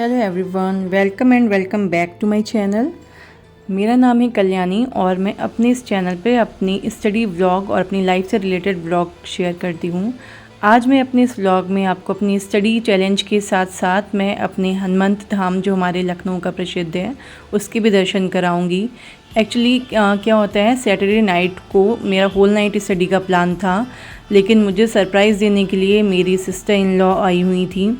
Hello everyone, welcome and welcome back to my channel. मेरा नाम है कल्याणी और मैं अपने इस चैनल पे अपनी स्टडी व्लॉग और अपनी लाइफ से रिलेटेड व्लॉग शेयर करती हूँ। आज मैं अपने इस व्लॉग में आपको अपनी स्टडी चैलेंज के साथ साथ मैं अपने हनुमंत धाम जो हमारे लखनऊ का प्रसिद्ध है उसके भी दर्शन कराऊँगी। एक्चुअली क्या होता है, सैटरडे नाइट को मेरा होल नाइट स्टडी का प्लान था, लेकिन मुझे सरप्राइज़ देने के लिए मेरी सिस्टर इन लॉ आई हुई थी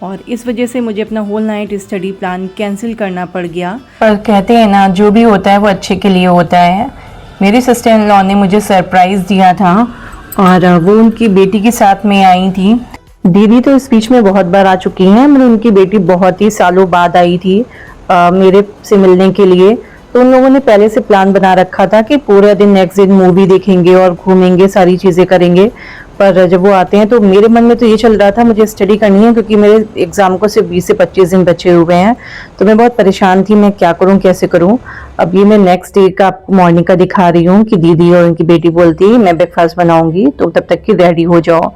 और इस वजह से मुझे अपना whole night study plan cancel करना पड़ गया। पर कहते हैं ना, जो भी होता है वो अच्छे के लिए होता है। मेरी सिस्टर इन लॉ ने मुझे सरप्राइज़ दिया था और वो उनकी बेटी के साथ में आई थी। दीदी तो इस बीच में बहुत बार आ चुकी हैं, मतलब उनकी बेटी बहुत ही सालों बाद आई थी मेरे से मिलने के लिए। तो उन लोगों ने पहले से प्लान बना रखा था कि पूरा दिन नेक्स्ट दिन मूवी देखेंगे और घूमेंगे, सारी चीज़ें करेंगे। पर जब वो आते हैं तो मेरे मन में तो ये चल रहा था मुझे स्टडी करनी है, क्योंकि मेरे एग्ज़ाम को सिर्फ 20 से 25 दिन बचे हुए हैं। तो मैं बहुत परेशान थी, मैं क्या करूं, कैसे करूं। अब ये मैं नेक्स्ट डे का मॉर्निंग का दिखा रही हूँ कि दीदी और उनकी बेटी बोलती है मैं ब्रेकफास्ट बनाऊंगी तो तब तक कि रेडी हो जाओ।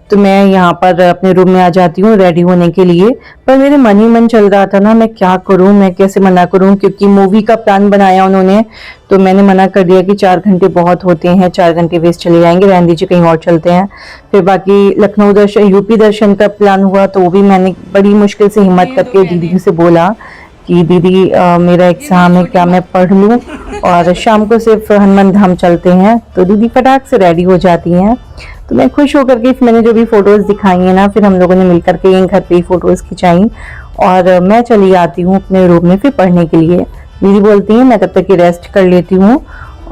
तो मैं यहाँ पर अपने रूम में आ जाती हूँ रेडी होने के लिए। पर मेरे मन ही मन चल रहा था ना, मैं क्या करूँ, मैं कैसे मना करूँ, क्योंकि मूवी का प्लान बनाया उन्होंने। तो मैंने मना कर दिया कि 4 घंटे बहुत होते हैं, 4 घंटे वेस्ट चले जाएंगे, रहने दीजिए कहीं और चलते हैं। फिर बाकी लखनऊ दर्शन, यूपी दर्शन का प्लान हुआ तो वो भी मैंने बड़ी मुश्किल से हिम्मत करके दीदी से बोला कि दीदी मेरा एग्ज़ाम है, क्या मैं पढ़ लूँ और शाम को सिर्फ हनुमान धाम चलते हैं। तो दीदी फटाक से रेडी हो जाती हैं। तो मैं खुश होकर के मैंने जो भी फ़ोटोज़ दिखाई हैं ना, फिर हम लोगों ने मिलकर के यहीं घर पे ही फ़ोटोज़ खिंचाई और मैं चली आती हूँ अपने रूम में फिर पढ़ने के लिए। दीदी बोलती हैं मैं तब तक की रेस्ट कर लेती हूँ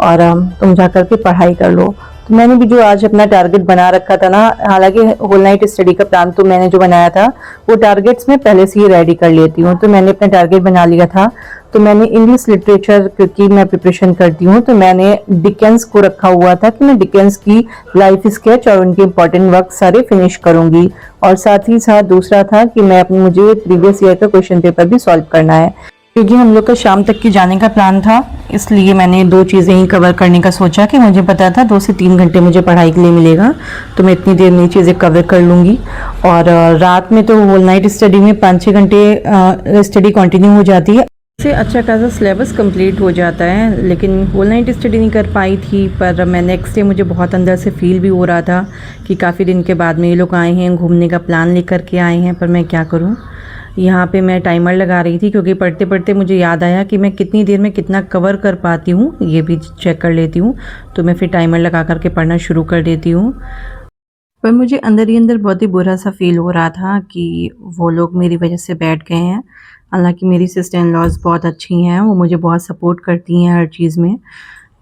और तुम जा कर के पढ़ाई कर लो। तो मैंने भी जो आज अपना टारगेट बना रखा था ना, हालांकि होल नाइट स्टडी का प्लान तो मैंने जो बनाया था वो टारगेट्स में पहले से ही रेडी कर लेती हूँ। तो मैंने अपना टारगेट बना लिया था। तो मैंने इंग्लिश लिटरेचर, क्योंकि मैं प्रिपरेशन करती हूँ, तो मैंने डिकेंस को रखा हुआ था कि मैं डिकेंस की लाइफ स्केच और उनके इंपॉर्टेंट वर्क सारे फिनिश करूंगी। और साथ ही साथ दूसरा था कि मुझे प्रीवियस ईयर का क्वेश्चन पेपर भी सॉल्व करना है, क्योंकि हम लोग का शाम तक की जाने का प्लान था। इसलिए मैंने 2 चीज़ें ही कवर करने का सोचा कि मुझे पता था 2 से 3 घंटे मुझे पढ़ाई के लिए मिलेगा, तो मैं इतनी देर में ये चीज़ें कवर कर लूँगी। और रात में तो होल नाइट स्टडी में 5-6 घंटे स्टडी कंटिन्यू हो जाती है, इससे अच्छा खासा सिलेबस कंप्लीट हो जाता है। लेकिन होल नाइट स्टडी नहीं कर पाई थी। पर मैं नेक्स्ट डे मुझे बहुत अंदर से फील भी हो रहा था कि काफ़ी दिन के बाद में ये लोग आए हैं, घूमने का प्लान लेकर के आए हैं, पर मैं क्या करूँ। यहाँ पे मैं टाइमर लगा रही थी, क्योंकि पढ़ते पढ़ते मुझे याद आया कि मैं कितनी देर में कितना कवर कर पाती हूँ, ये भी चेक कर लेती हूँ। तो मैं फिर टाइमर लगा करके पढ़ना शुरू कर देती हूँ। पर मुझे अंदर ही अंदर बहुत ही बुरा सा फील हो रहा था कि वो लोग मेरी वजह से बैठ गए हैं। हालांकि मेरी सिस्टर इन लॉज बहुत अच्छी हैं, वो मुझे बहुत सपोर्ट करती हैं हर चीज़ में।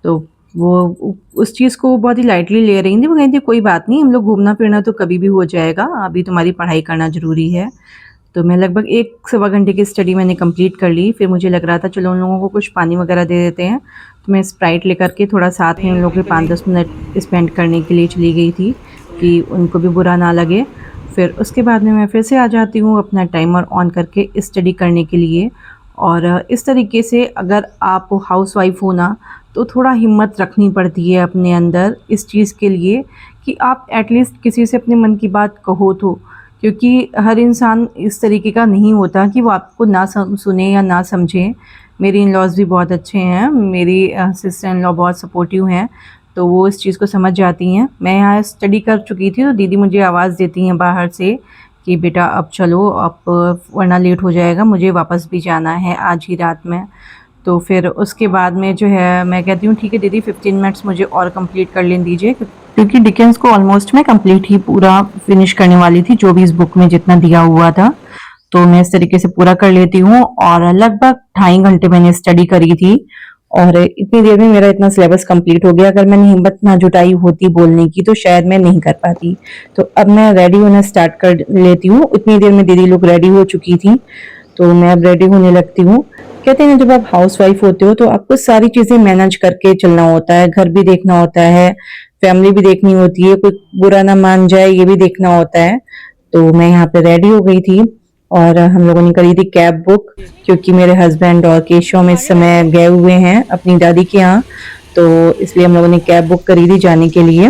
तो वो उस चीज़ को बहुत ही लाइटली ले रही थी। वो कहती थी कोई बात नहीं, हम लोग घूमना फिरना तो कभी भी हो जाएगा, अभी तुम्हारी पढ़ाई करना ज़रूरी है। तो मैं लगभग 1-1.25 घंटे की स्टडी मैंने कंप्लीट कर ली। फिर मुझे लग रहा था चलो उन लोगों को कुछ पानी वगैरह दे देते हैं। तो मैं स्प्राइट लेकर के थोड़ा साथ में उन लोगों के 5-10 मिनट स्पेंड करने के लिए चली गई थी कि उनको भी बुरा ना लगे। फिर उसके बाद में मैं फिर से आ जाती हूँ अपना टाइमर ऑन करके स्टडी करने के लिए। और इस तरीके से अगर आप हाउसवाइफ हो ना, तो थोड़ा हिम्मत रखनी पड़ती है अपने अंदर इस चीज़ के लिए कि आप एटलीस्ट किसी से अपने मन की बात कहो तो, क्योंकि हर इंसान इस तरीके का नहीं होता कि वो आपको ना सुने या ना समझे। मेरी इन लॉज भी बहुत अच्छे हैं, मेरी सिस्टर इन लॉ बहुत सपोर्टिव हैं, तो वो इस चीज़ को समझ जाती हैं। मैं यहाँ स्टडी कर चुकी थी तो दीदी मुझे आवाज़ देती हैं बाहर से कि बेटा अब चलो, अब वरना लेट हो जाएगा, मुझे वापस भी जाना है आज ही रात में। तो फिर उसके बाद में जो है मैं कहती हूँ ठीक है दीदी 15 मिनट्स मुझे और कंप्लीट कर लेने दीजिए, क्योंकि डिकेंस को ऑलमोस्ट मैं कंप्लीट ही पूरा फिनिश करने वाली थी, जो भी इस बुक में जितना दिया हुआ था। तो मैं इस तरीके से पूरा कर लेती हूँ और लगभग 2.5 घंटे मैंने स्टडी करी थी और इतनी देर में मेरा इतना सिलेबस कंप्लीट हो गया। अगर मैंने हिम्मत ना जुटाई होती बोलने की तो शायद मैं नहीं कर पाती। तो अब मैं रेडी होना स्टार्ट कर लेती हूँ। इतनी देर में दीदी लोग रेडी हो चुकी थी, तो मैं अब रेडी होने लगती हूँ। कहते हैं ना, जब आप हाउसवाइफ होते हो तो आपको सारी चीजें मैनेज करके चलना होता है, घर भी देखना होता है, फैमिली भी देखनी होती है, कोई बुरा ना मान जाए ये भी देखना होता है। तो मैं यहाँ पे रेडी हो गई थी और हम लोगों ने करी थी कैब बुक, क्योंकि मेरे हस्बैंड और केशव में इस समय गए हुए हैं अपनी दादी के यहाँ, तो इसलिए हम लोगों ने कैब बुक करी थी जाने के लिए।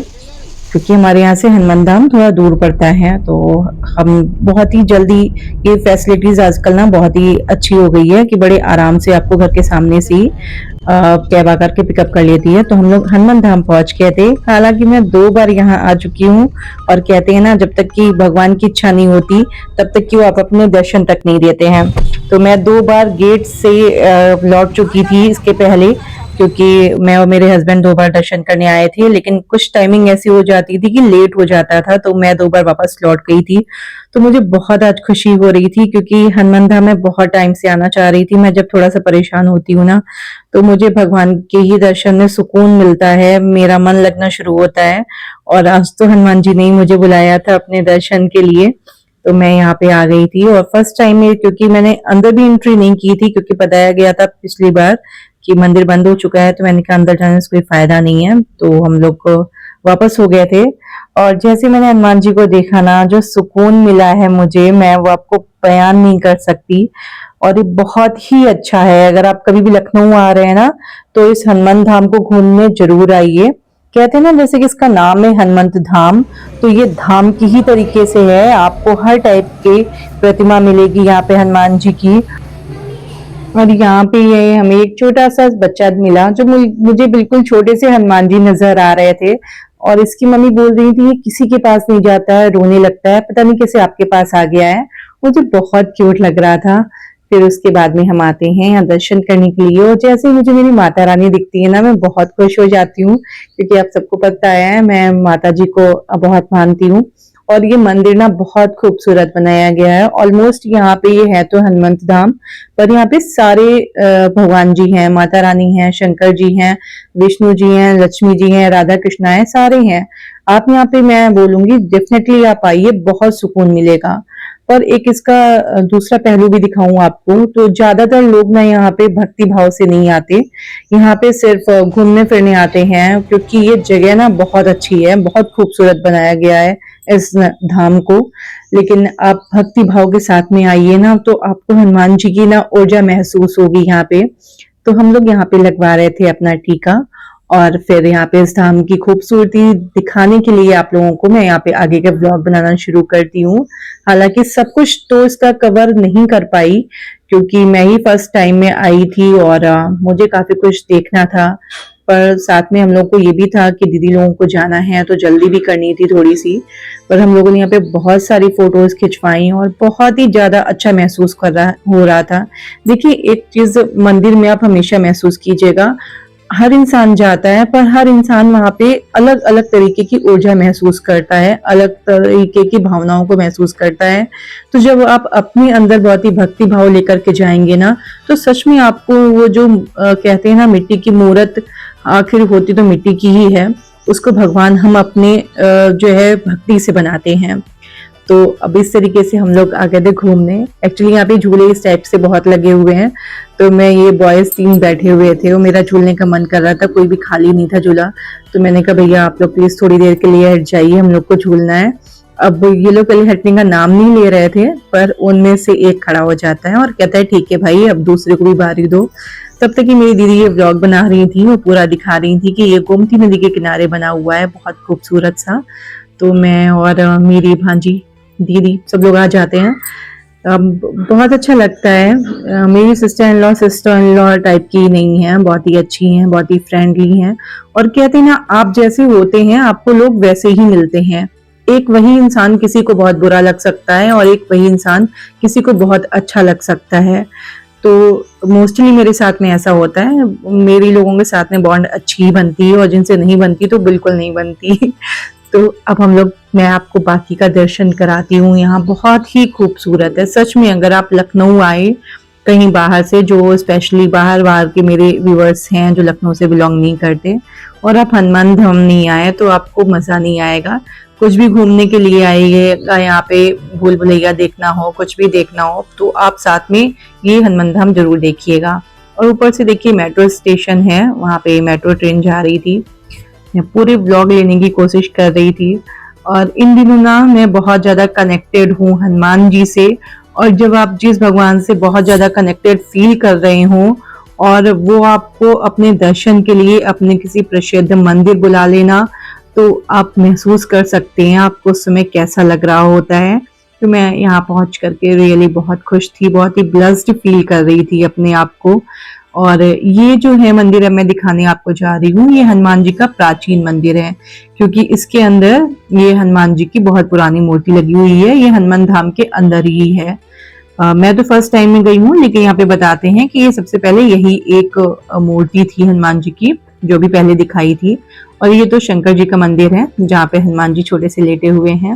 क्योंकि हमारे यहाँ से हनुमान धाम थोड़ा दूर पड़ता है, तो हम बहुत ही जल्दी, ये फैसिलिटीज आजकल ना बहुत ही अच्छी हो गई है कि बड़े आराम से आपको घर के सामने से ही कैब आकर के पिकअप कर लेती है। तो हम लोग हनुमान धाम पहुंच गए थे। हालांकि मैं 2 बार यहाँ आ चुकी हूँ, और कहते हैं ना, जब तक कि भगवान की इच्छा नहीं होती तब तक कि वो आप अपने दर्शन तक नहीं देते हैं। तो मैं 2 बार गेट से लौट चुकी थी इसके पहले, क्योंकि मैं और मेरे हस्बैंड 2 बार दर्शन करने आए थे, लेकिन कुछ टाइमिंग ऐसी हो जाती थी कि लेट हो जाता था, तो मैं 2 बार वापस लौट गई थी। तो मुझे बहुत आज खुशी हो रही थी, क्योंकि हनुमान धाम मैं बहुत टाइम से आना चाह रही थी। मैं जब थोड़ा सा परेशान होती हूँ ना, तो मुझे भगवान के ही दर्शन में सुकून मिलता है, मेरा मन लगना शुरू होता है। और आज तो हनुमान जी ने ही मुझे बुलाया था अपने दर्शन के लिए, तो मैं यहाँ पे आ गई थी। और फर्स्ट टाइम में, क्योंकि मैंने अंदर भी एंट्री नहीं की थी, क्योंकि बताया गया था पिछली बार कि मंदिर बंद हो चुका है, तो मैंने कहा अंदर जाने से कोई फायदा नहीं है, तो हम लोग वापस हो गए थे। और जैसे मैंने हनुमान जी को देखा ना, जो सुकून मिला है मुझे, मैं वो आपको बयान नहीं कर सकती। और ये बहुत ही अच्छा है। अगर आप कभी भी लखनऊ आ रहे हैं ना, तो इस हनुमान धाम को घूमने जरूर आइए। कहते हैं ना, जैसे कि इसका नाम है हनुमंत धाम, तो ये धाम की ही तरीके से है। आपको हर टाइप के प्रतिमा मिलेगी यहाँ पे हनुमान जी की। और यहाँ पे ये हमें एक छोटा सा बच्चा मिला, जो मुझे बिल्कुल छोटे से हनुमान जी नजर आ रहे थे। और इसकी मम्मी बोल रही थी, किसी के पास नहीं जाता है, रोने लगता है, पता नहीं कैसे आपके पास आ गया है। मुझे बहुत क्यूट लग रहा था। फिर उसके बाद में हम आते हैं यहाँ दर्शन करने के लिए, और जैसे ही मुझे मेरी माता रानी दिखती है ना, मैं बहुत खुश हो जाती हूँ, क्योंकि आप सबको पता है मैं माता जी को बहुत मानती हूँ। और ये मंदिर ना बहुत खूबसूरत बनाया गया है। ऑलमोस्ट यहाँ पे ये है तो हनुमंत धाम, पर यहाँ पे सारे भगवान जी हैं, माता रानी हैं, शंकर जी हैं, विष्णु जी हैं, लक्ष्मी जी हैं, राधा कृष्णा है, सारे हैं। आप यहाँ पे, मैं बोलूंगी डेफिनेटली आप आइए, बहुत सुकून मिलेगा। पर एक इसका दूसरा पहलू भी दिखाऊं आपको, तो ज्यादातर लोग ना यहाँ पे भक्ति भाव से नहीं आते, यहाँ पे सिर्फ घूमने फिरने आते हैं, क्योंकि ये जगह ना बहुत अच्छी है, बहुत खूबसूरत बनाया गया है इस धाम को। लेकिन आप भक्ति भाव के साथ में आइए ना, तो आपको हनुमान जी की ना ऊर्जा महसूस होगी यहाँ पे। तो हम लोग यहाँ पे लगवा रहे थे अपना टीका, और फिर यहाँ पे इस धाम की खूबसूरती दिखाने के लिए आप लोगों को मैं यहाँ पे आगे का ब्लॉग बनाना शुरू करती हूँ। हालांकि सब कुछ तो इसका कवर नहीं कर पाई, क्योंकि मैं ही फर्स्ट टाइम में आई थी, और मुझे काफी कुछ देखना था। पर साथ में हम लोग को ये भी था कि दीदी लोगों को जाना है, तो जल्दी भी करनी थी थोड़ी सी। पर हम लोगों ने यहाँ पे बहुत सारी फोटोज खिंचवाई, और बहुत ही ज्यादा अच्छा महसूस हो रहा था। देखिए, एक चीज मंदिर में आप हमेशा महसूस कीजिएगा, हर इंसान जाता है, पर हर इंसान वहां पे अलग अलग तरीके की ऊर्जा महसूस करता है, अलग तरीके की भावनाओं को महसूस करता है। तो जब आप अपने अंदर बहुत ही भक्ति भाव लेकर के जाएंगे ना, तो सच में आपको वो जो कहते हैं ना, मिट्टी की मूर्त आखिर होती तो मिट्टी की ही है, उसको भगवान हम अपने जो है भक्ति से बनाते हैं। तो अब इस तरीके से हम लोग आ गए थे घूमने। एक्चुअली यहाँ पे झूले इस टाइप से बहुत लगे हुए हैं, तो मैं, ये बॉयज 3 बैठे हुए थे, और मेरा झूलने का मन कर रहा था, कोई भी खाली नहीं था झूला। तो मैंने कहा भैया आप लोग प्लीज थोड़ी देर के लिए हट जाइए, हम लोग को झूलना है। अब ये लोग पहले हटने का नाम नहीं ले रहे थे, पर उनमें से एक खड़ा हो जाता है और कहता है ठीक है भाई, अब दूसरे को भी बारी दो। तब तक कि मेरी दीदी ये व्लॉग बना रही थी, वो पूरा दिखा रही थी कि ये गोमती नदी के किनारे बना हुआ है, बहुत खूबसूरत सा। तो मैं और मेरी भांजी, दीदी, सब लोग आ जाते हैं। बहुत अच्छा लगता है। मेरी सिस्टर इन लॉ टाइप की नहीं है, बहुत ही अच्छी हैं, बहुत ही फ्रेंडली हैं। और कहते हैं ना, आप जैसे होते हैं आपको लोग वैसे ही मिलते हैं। एक वही इंसान किसी को बहुत बुरा लग सकता है, और एक वही इंसान किसी को बहुत अच्छा लग सकता है। तो मोस्टली मेरे साथ में ऐसा होता है, मेरी लोगों के साथ में बॉन्ड अच्छी ही बनती है, और जिनसे नहीं बनती तो बिल्कुल नहीं बनती। तो अब हम लोग, मैं आपको बाकी का दर्शन कराती हूँ। यहाँ बहुत ही खूबसूरत है सच में। अगर आप लखनऊ आए कहीं बाहर से, जो स्पेशली बाहर के मेरे व्यूअर्स हैं जो लखनऊ से बिलोंग नहीं करते, और आप हनुमान धाम नहीं आए, तो आपको मजा नहीं आएगा। कुछ भी घूमने के लिए आइएगा, यहाँ पे भूल भुलैया देखना हो, कुछ भी देखना हो, तो आप साथ में ये हनुमान धाम जरूर देखिएगा। और ऊपर से देखिए मेट्रो स्टेशन है, वहाँ पे मेट्रो ट्रेन जा रही थी। मैं पूरे व्लॉग लेने की कोशिश कर रही थी। और इन दिनों ना मैं बहुत ज्यादा कनेक्टेड हूँ हनुमान जी से। और जब आप जिस भगवान से बहुत ज्यादा कनेक्टेड फील कर रहे हो, और वो आपको अपने दर्शन के लिए अपने किसी प्रसिद्ध मंदिर बुला लेना, तो आप महसूस कर सकते हैं आपको उस समय कैसा लग रहा होता है। तो मैं यहाँ पहुंच करके रियली बहुत खुश थी, बहुत ही ब्लेस्ड फील कर रही थी अपने आप को। और ये जो है मंदिर अब मैं दिखाने आपको जा रही हूँ, ये हनुमान जी का प्राचीन मंदिर है, क्योंकि इसके अंदर ये हनुमान जी की बहुत पुरानी मूर्ति लगी हुई है। ये हनुमान धाम के अंदर ही है। मैं तो फर्स्ट टाइम में गई हूँ, लेकिन यहाँ पे बताते हैं कि ये सबसे पहले यही एक मूर्ति थी हनुमान जी की, जो भी पहले दिखाई थी। और ये तो शंकर जी का मंदिर है, जहाँ पे हनुमान जी छोटे से लेटे हुए हैं।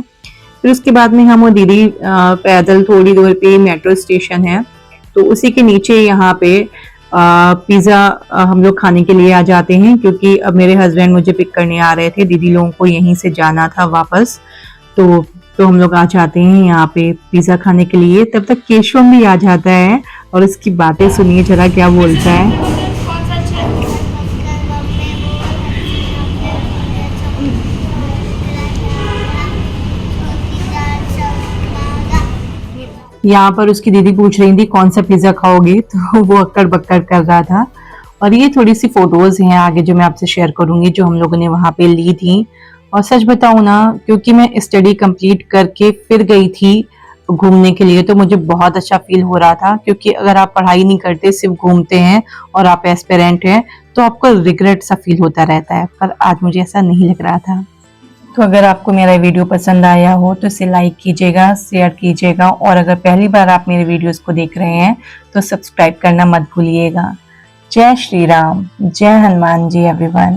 फिर उसके बाद में हम वो दीदी पैदल थोड़ी दूर पे मेट्रो स्टेशन है, तो उसी के नीचे यहाँ पे पिज्जा हम लोग खाने के लिए आ जाते हैं, क्योंकि अब मेरे हस्बैंड मुझे पिक करने आ रहे थे, दीदी लोगों को यहीं से जाना था वापस। तो हम लोग आ जाते हैं यहाँ पे पिज्जा खाने के लिए। तब तक केशवम भी आ जाता है और उसकी बातें सुनिए जरा क्या बोलता है। यहाँ पर उसकी दीदी पूछ रही थी कौन सा पिज्जा खाओगे, तो वो अक्कड़ बक्कड़ कर रहा था। और ये थोड़ी सी फोटोज हैं आगे जो मैं आपसे शेयर करूंगी, जो हम लोगों ने वहां पे ली थी। और सच बताऊं ना, क्योंकि मैं स्टडी कंप्लीट करके फिर गई थी घूमने के लिए, तो मुझे बहुत अच्छा फील हो रहा था। क्योंकि अगर आप पढ़ाई नहीं करते, सिर्फ घूमते हैं और आप एस्पिरेंट हैं, तो आपको रिग्रेट सा फील होता रहता है। पर आज मुझे ऐसा नहीं लग रहा था। तो अगर आपको मेरा वीडियो पसंद आया हो तो इसे लाइक कीजिएगा, शेयर कीजिएगा, और अगर पहली बार आप मेरे वीडियोस को देख रहे हैं तो सब्सक्राइब करना मत भूलिएगा। जय श्री राम, जय हनुमान जी एवरीवन।